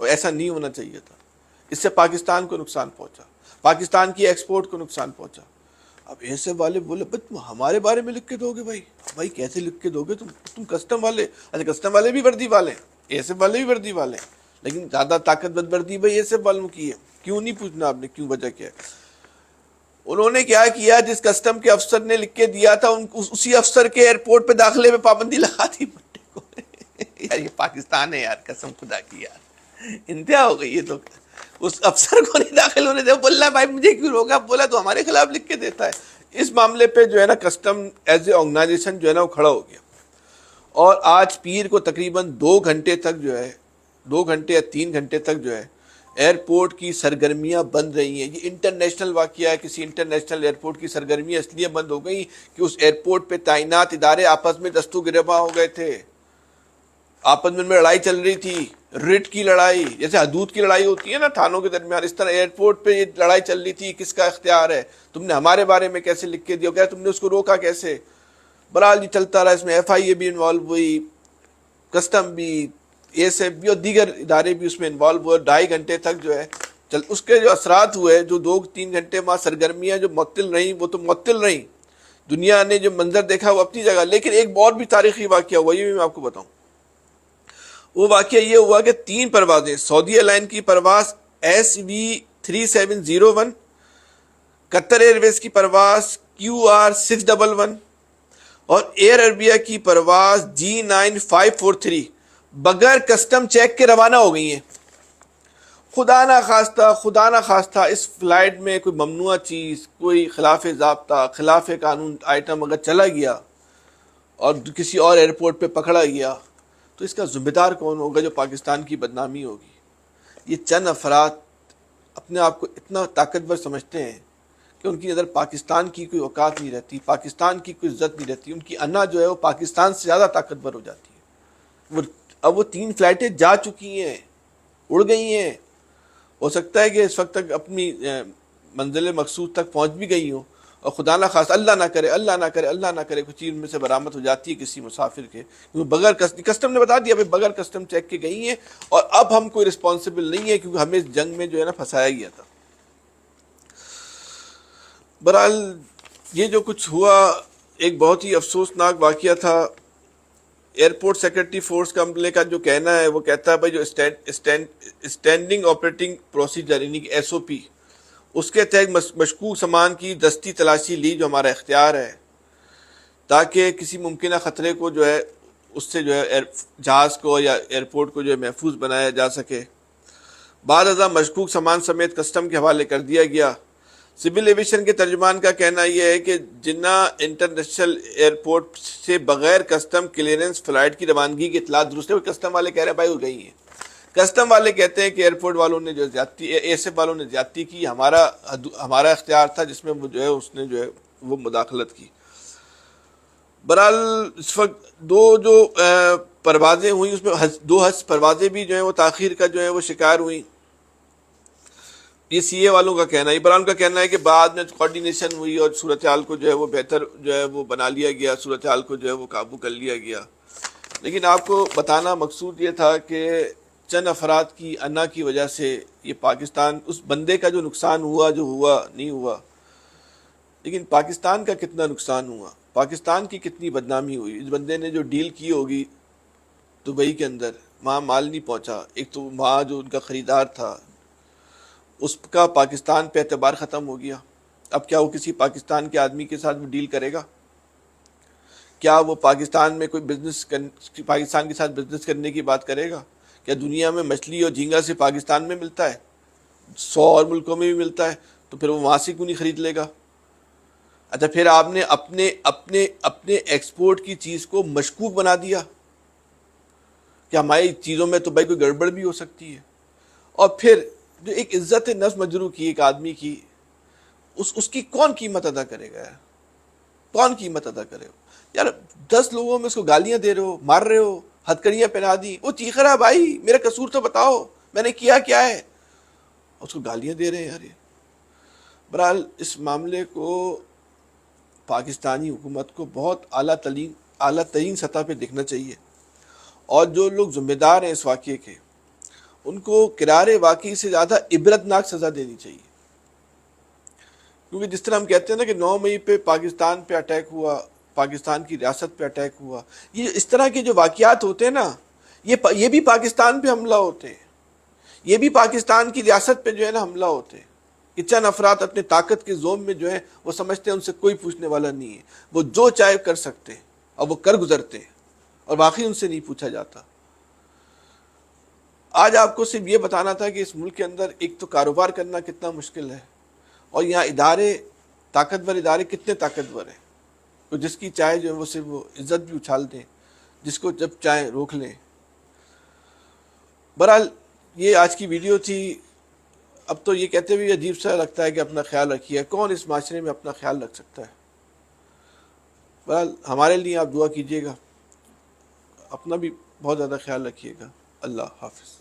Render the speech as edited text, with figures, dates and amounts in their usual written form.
اور ایسا نہیں ہونا چاہیے تھا. اس سے پاکستان کو نقصان پہنچا, پاکستان کی ایکسپورٹ کو نقصان پہنچا. اب ایسے والے بولے تم ہمارے بارے میں لکھ کے دو گے. بھائی کیسے لکھ کے دو گے تم کسٹم والے؟ اچھا کسٹم والے بھی وردی والے ہیں, ایسے والے بھی وردی والے ہیں, لیکن زیادہ طاقتور وردی بھائی ایسے والوں کی ہے. کیوں نہیں پوچھنا آپ نے کیوں, وجہ کیا ہے؟ انہوں نے کیا کیا, جس کسٹم کے افسر نے لکھ کے دیا تھا اسی افسر کے ایئرپورٹ پہ داخلے میں پابندی لگا دی بندے کو. یار یہ پاکستان ہے یار, قسم خدا کی یار انتہا ہو گئی. یہ تو اس افسر کو نہیں داخل ہونے دے, بول رہا ہے بھائی مجھے کیوں روکا, بولا تو ہمارے خلاف لکھ کے دیتا ہے. اس معاملے پہ جو ہے نا کسٹم ایز اے آرگنائزیشن جو ہے نا وہ کھڑا ہو گیا, اور آج پیر کو تقریباً 2 گھنٹے تک جو ہے 2 گھنٹے یا 3 گھنٹے تک جو ہے ایئرپورٹ کی سرگرمیاں بند رہی ہیں. یہ انٹرنیشنل واقعہ ہے, کسی انٹرنیشنل ایئرپورٹ کی سرگرمیاں اس لیے بند ہو گئی کہ اس ایئرپورٹ پہ تعینات ادارے آپس میں دستو گریباں ہو گئے تھے, آپس میں لڑائی چل رہی تھی, ریٹ کی لڑائی, جیسے حدود کی لڑائی ہوتی ہے نا تھانوں کے درمیان, اس طرح ایئرپورٹ پہ یہ لڑائی چل رہی تھی. کس کا اختیار ہے, تم نے ہمارے بارے میں کیسے لکھ کے دیا, کیا تم نے اس کو روکا کیسے؟ بہرحال یہ چلتا رہا. اس میں ایف آئی اے بھی انوالو ہوئی, کسٹم بھی, ایس ایف بھی اور دیگر ادارے بھی اس میں انوالو ہوئے. 2.5 گھنٹے تک جو ہے اس کے جو اثرات ہوئے, جو 2-3 گھنٹے وہاں سرگرمیاں جو معطل رہیں وہ تو معطل رہیں. دنیا نے جو منظر دیکھا وہ اپنی جگہ, لیکن ایک اور بھی تاریخی واقعہ ہوا, یہ بھی میں آپ کو بتاؤں. وہ واقعہ یہ ہوا کہ 3 پروازیں, سعودی ایئر لائن کی پرواز SV3701, قطر ایئر ویز کی پرواز QR611 اور ایئر عربیہ کی پرواز G9543 بغیر کسٹم چیک کے روانہ ہو گئی ہیں. خدا نہ خواستہ اس فلائٹ میں کوئی ممنوعہ چیز, کوئی خلاف ضابطہ, خلاف قانون آئٹم اگر چلا گیا اور کسی اور ایئرپورٹ پہ پکڑا گیا تو اس کا ذمہ دار کون ہوگا؟ جو پاکستان کی بدنامی ہوگی. یہ چند افراد اپنے آپ کو اتنا طاقتور سمجھتے ہیں کہ ان کی نظر پاکستان کی کوئی اوقات نہیں رہتی, پاکستان کی کوئی عزت نہیں رہتی. ان کی انا جو ہے وہ پاکستان سے زیادہ طاقتور ہو جاتی ہے. اب وہ 3 فلائٹیں جا چکی ہیں, اڑ گئی ہیں. ہو سکتا ہے کہ اس وقت تک اپنی منزل مقصود تک پہنچ بھی گئی ہوں, اور خدا نہ خواستہ اللہ نہ کرے کوئی چیز میں سے برآمد ہو جاتی ہے کسی مسافر کے, بغیر کسٹم نے بتا دیا بغیر کسٹم چیک کے گئی ہیں, اور اب ہم کوئی رسپانسبل نہیں ہے کیونکہ ہمیں اس جنگ میں جو ہے نا پھنسایا گیا تھا. بہرحال یہ جو کچھ ہوا ایک بہت ہی افسوسناک واقعہ تھا. ایئرپورٹ سیکرٹری فورس کا عملے کا جو کہنا ہے وہ کہتا ہے بھائی جو اسٹینڈنگ آپریٹنگ پروسیجر یعنی کہ SOP, اس کے تحت مشکوک سامان کی دستی تلاشی لی جو ہمارا اختیار ہے, تاکہ کسی ممکنہ خطرے کو جو ہے اس سے جو ہے جہاز کو یا ایئرپورٹ کو جو ہے محفوظ بنایا جا سکے. بعد ازاں مشکوک سامان سمیت کسٹم کے حوالے کر دیا گیا. سول ایویشن کے ترجمان کا کہنا یہ ہے کہ جناح انٹرنیشنل ایئرپورٹ سے بغیر کسٹم کلیئرنس فلائٹ کی روانگی کی اطلاع درست ہے. کسٹم والے کہہ رہے ہیں بھائی ہو گئی ہیں. کسٹم والے کہتے ہیں کہ ایئرپورٹ والوں نے جو زیادتی, ایس ایف والوں نے زیادتی کی, ہمارا اختیار تھا جس میں وہ جو ہے اس نے جو ہے وہ مداخلت کی. بہرحال اس وقت 2 جو پروازیں ہوئیں اس میں 2 حج پروازیں بھی جو ہیں وہ تاخیر کا جو ہے وہ شکار ہوئیں. یہ CA والوں کا کہنا ہے. عمران کا کہنا ہے کہ بعد میں کوارڈینیشن ہوئی اور صورتحال کو جو ہے وہ بہتر جو ہے وہ بنا لیا گیا, صورتحال کو جو ہے وہ قابو کر لیا گیا. لیکن آپ کو بتانا مقصود یہ تھا کہ چند افراد کی انا کی وجہ سے یہ پاکستان, اس بندے کا جو نقصان ہوا جو ہوا نہیں ہوا, لیکن پاکستان کا کتنا نقصان ہوا, پاکستان کی کتنی بدنامی ہوئی. اس بندے نے جو ڈیل کی ہوگی دبئی کے اندر, وہاں مال نہیں پہنچا, ایک تو وہاں جو ان کا خریدار تھا اس کا پاکستان پہ اعتبار ختم ہو گیا. اب کیا وہ کسی پاکستان کے آدمی کے ساتھ وہ ڈیل کرے گا؟ کیا وہ پاکستان میں کوئی بزنس پاکستان کے ساتھ بزنس کرنے کی بات کرے گا؟ کیا دنیا میں مچھلی اور جھینگا سے پاکستان میں ملتا ہے, 100 اور ملکوں میں بھی ملتا ہے, تو پھر وہ وہاں سے کیوں نہیں خرید لے گا؟ اچھا پھر آپ نے اپنے ایکسپورٹ کی چیز کو مشکوک بنا دیا کہ ہماری چیزوں میں تو بھائی کوئی گڑبڑ بھی ہو سکتی ہے. اور پھر جو ایک عزت نفس مجروح کی ایک آدمی کی, اس کی کون قیمت ادا کرے گا یار؟ کون قیمت ادا کرے گا یار؟ 10 لوگوں میں اس کو گالیاں دے رہے ہو, مار رہے ہو, ہتھکڑیاں پہنا دی, وہ چیخ رہا بھائی میرا قصور تو بتاؤ میں نے کیا ہے, اس کو گالیاں دے رہے ہیں یار. بہرحال اس معاملے کو پاکستانی حکومت کو بہت اعلیٰ ترین سطح پہ دیکھنا چاہیے, اور جو لوگ ذمہ دار ہیں اس واقعے کے ان کو کرارے واقعی سے زیادہ عبرتناک سزا دینی چاہیے. کیونکہ جس طرح ہم کہتے ہیں نا کہ 9 مئی پہ پاکستان پہ اٹیک ہوا، پاکستان کی ریاست پہ اٹیک ہوا، یہ اس طرح کے جو واقعات ہوتے ہیں نا، یہ بھی پاکستان پہ حملہ ہوتے ہیں، یہ بھی پاکستان کی ریاست پہ جو ہے نا حملہ ہوتے ہیں کہ چند افراد اپنے طاقت کے زوم میں جو ہے وہ سمجھتے ہیں ان سے کوئی پوچھنے والا نہیں ہے، وہ جو چاہے کر سکتے ہیں اور وہ کر گزرتے ہیں اور واقعی ان سے نہیں پوچھا جاتا. آج آپ کو صرف یہ بتانا تھا کہ اس ملک کے اندر ایک تو کاروبار کرنا کتنا مشکل ہے، اور یہاں ادارے، طاقتور ادارے کتنے طاقتور ہیں، تو جس کی چاہے جو ہے وہ صرف وہ عزت بھی اچھال دیں، جس کو جب چاہیں روک لیں. بہرحال یہ آج کی ویڈیو تھی. اب تو یہ کہتے ہوئے عجیب سا لگتا ہے کہ اپنا خیال رکھیے، کون اس معاشرے میں اپنا خیال رکھ سکتا ہے. بہرحال ہمارے لیے آپ دعا کیجیے گا، اپنا بھی بہت زیادہ خیال رکھیے گا. اللہ حافظ.